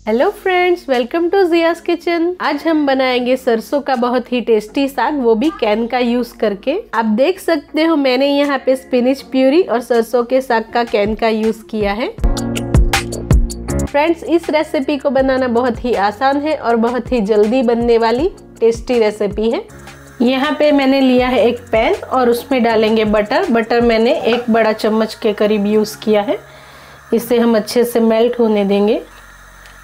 Hello friends, welcome to Jia's kitchen. आज हम बनाएंगे सरसों का बहुत ही टेस्टी साग, वो भी कैन का यूज करके। आप देख सकते हो मैंने यहाँ पे स्पिनिच प्यूरी और सरसों के साग का कैन का यूज किया है। फ्रेंड्स, इस रेसिपी को बनाना बहुत ही आसान है और बहुत ही जल्दी बनने वाली टेस्टी रेसिपी है। यहाँ पे मैंने लिया है एक पैन और उसमें डालेंगे बटर। बटर मैंने एक बड़ा चम्मच के करीब यूज किया है। इसे हम अच्छे से मेल्ट होने देंगे।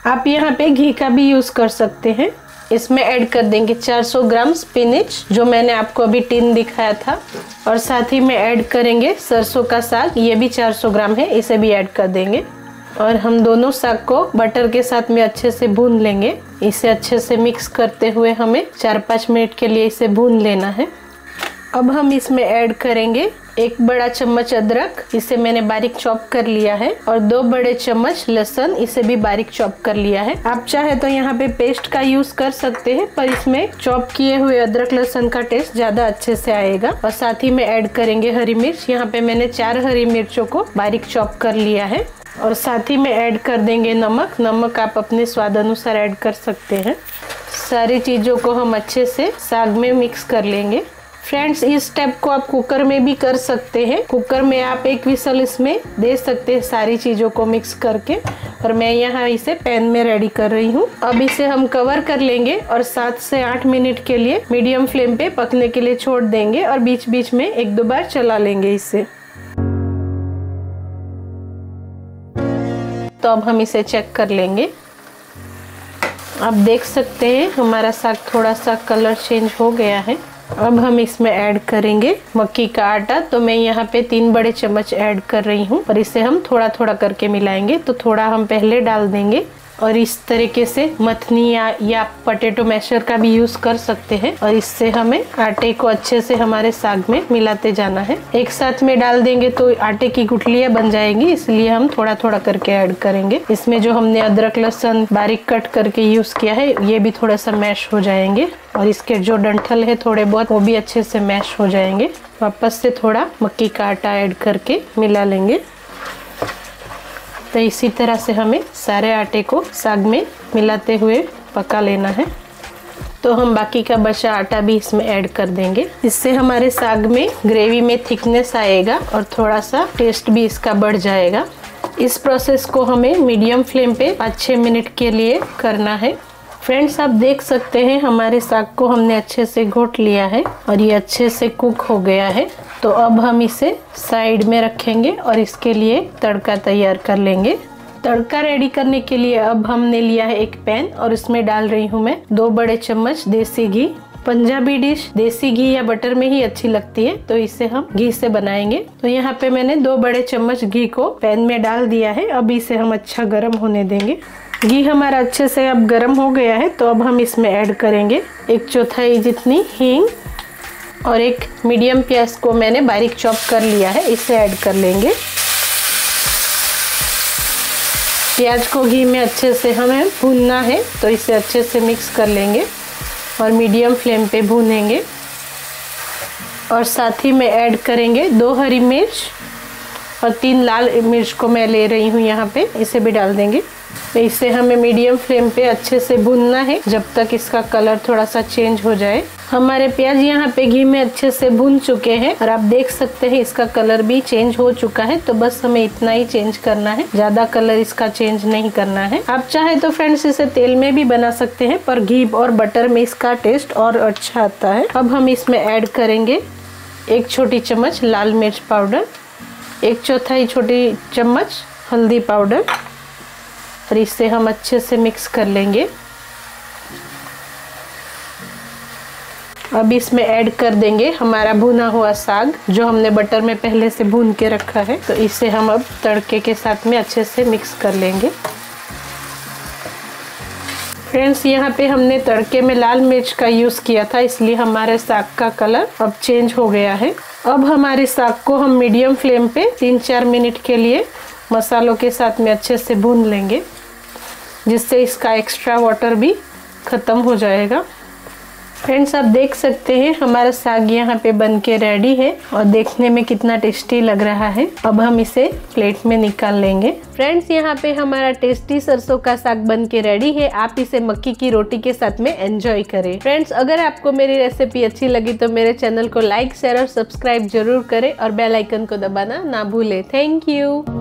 आप यहाँ पे घी का भी यूज कर सकते हैं। इसमें ऐड कर देंगे 400 ग्राम स्पिनिच, जो मैंने आपको अभी टिन दिखाया था, और साथ ही में ऐड करेंगे सरसों का साग, ये भी 400 ग्राम है, इसे भी ऐड कर देंगे। और हम दोनों साग को बटर के साथ में अच्छे से भून लेंगे। इसे अच्छे से मिक्स करते हुए हमें 4-5 मिनट के लिए इसे भून लेना है। अब हम इसमें ऐड करेंगे एक बड़ा चम्मच अदरक, इसे मैंने बारीक चॉप कर लिया है, और 2 बड़े चम्मच लहसुन, इसे भी बारीक चॉप कर लिया है। आप चाहे तो यहाँ पे पेस्ट का यूज कर सकते हैं, पर इसमें चॉप किए हुए अदरक लहसुन का टेस्ट ज्यादा अच्छे से आएगा। और साथ ही में ऐड करेंगे हरी मिर्च। यहाँ पे मैंने 4 हरी मिर्चों को बारीक चॉप कर लिया है। और साथ ही में ऐड कर देंगे नमक। नमक आप अपने स्वाद अनुसार ऐड कर सकते हैं। सारी चीजों को हम अच्छे से साग में मिक्स कर लेंगे। फ्रेंड्स, इस स्टेप को आप कुकर में भी कर सकते हैं। कुकर में आप एक विसल इसमें दे सकते हैं सारी चीजों को मिक्स करके। और मैं यहाँ इसे पैन में रेडी कर रही हूँ। अब इसे हम कवर कर लेंगे और 7 से 8 मिनट के लिए मीडियम फ्लेम पे पकने के लिए छोड़ देंगे, और बीच बीच में 1-2 बार चला लेंगे इसे। तो अब हम इसे चेक कर लेंगे। आप देख सकते हैं हमारा साग थोड़ा सा कलर चेंज हो गया है। अब हम इसमें ऐड करेंगे मक्की का आटा। तो मैं यहाँ पे 3 बड़े चम्मच ऐड कर रही हूँ, और इसे हम थोड़ा थोड़ा करके मिलाएंगे। तो थोड़ा हम पहले डाल देंगे, और इस तरीके से मथनी या पोटैटो मैशर का भी यूज कर सकते हैं। और इससे हमें आटे को अच्छे से हमारे साग में मिलाते जाना है। एक साथ में डाल देंगे तो आटे की गुठलियां बन जाएंगी, इसलिए हम थोड़ा थोड़ा करके ऐड करेंगे। इसमें जो हमने अदरक लहसुन बारीक कट करके यूज किया है, ये भी थोड़ा सा मैश हो जाएंगे, और इसके जो डंठल है थोड़े बहुत, वो भी अच्छे से मैश हो जाएंगे। वापस से थोड़ा मक्की का आटा ऐड करके मिला लेंगे। तो इसी तरह से हमें सारे आटे को साग में मिलाते हुए पका लेना है। तो हम बाकी का बचा आटा भी इसमें ऐड कर देंगे। इससे हमारे साग में ग्रेवी में थिकनेस आएगा और थोड़ा सा टेस्ट भी इसका बढ़ जाएगा। इस प्रोसेस को हमें मीडियम फ्लेम पे 5-6 मिनट के लिए करना है। फ्रेंड्स, आप देख सकते हैं हमारे साग को हमने अच्छे से घोट लिया है और ये अच्छे से कुक हो गया है। तो अब हम इसे साइड में रखेंगे और इसके लिए तड़का तैयार कर लेंगे। तड़का रेडी करने के लिए अब हमने लिया है एक पैन, और इसमें डाल रही हूँ मैं 2 बड़े चम्मच देसी घी। पंजाबी डिश देसी घी या बटर में ही अच्छी लगती है, तो इसे हम घी से बनाएंगे। तो यहाँ पे मैंने 2 बड़े चम्मच घी को पैन में डाल दिया है। अब इसे हम अच्छा गर्म होने देंगे। घी हमारा अच्छे से अब गर्म हो गया है। तो अब हम इसमें ऐड करेंगे 1/4 जितनी हींग, और एक मीडियम प्याज को मैंने बारीक चॉप कर लिया है, इसे ऐड कर लेंगे। प्याज को घी में अच्छे से हमें भूनना है, तो इसे अच्छे से मिक्स कर लेंगे और मीडियम फ्लेम पे भूनेंगे। और साथ ही में ऐड करेंगे 2 हरी मिर्च और 3 लाल मिर्च को मैं ले रही हूँ यहाँ पे, इसे भी डाल देंगे। तो इसे हमें मीडियम फ्लेम पे अच्छे से भूनना है जब तक इसका कलर थोड़ा सा चेंज हो जाए। हमारे प्याज यहाँ पे घी में अच्छे से भून चुके हैं, और आप देख सकते हैं इसका कलर भी चेंज हो चुका है। तो बस हमें इतना ही चेंज करना है, ज्यादा कलर इसका चेंज नहीं करना है। आप चाहे तो फ्रेंड्स इसे तेल में भी बना सकते हैं, पर घी और बटर में इसका टेस्ट और अच्छा आता है। अब हम इसमें ऐड करेंगे 1 छोटी चम्मच लाल मिर्च पाउडर, 1/4 छोटी चम्मच हल्दी पाउडर, और इससे हम अच्छे से मिक्स कर लेंगे। अब इसमें ऐड कर देंगे हमारा भुना हुआ साग, जो हमने बटर में पहले से भून के रखा है। तो इसे हम अब तड़के के साथ में अच्छे से मिक्स कर लेंगे। फ्रेंड्स, यहाँ पे हमने तड़के में लाल मिर्च का यूज किया था, इसलिए हमारे साग का कलर अब चेंज हो गया है। अब हमारे साग को हम मीडियम फ्लेम पे 3-4 मिनट के लिए मसालों के साथ में अच्छे से भून लेंगे, जिससे इसका एक्स्ट्रा वाटर भी खत्म हो जाएगा। फ्रेंड्स आप देख सकते हैं हमारा साग यहाँ पे बन के रेडी है और देखने में कितना टेस्टी लग रहा है। अब हम इसे प्लेट में निकाल लेंगे। फ्रेंड्स यहाँ पे हमारा टेस्टी सरसों का साग बन के रेडी है। आप इसे मक्की की रोटी के साथ में एंजॉय करें। फ्रेंड्स अगर आपको मेरी रेसिपी अच्छी लगी तो मेरे चैनल को लाइक, शेयर और सब्सक्राइब जरूर करें और बेल आइकन को दबाना ना भूलें। Thank you.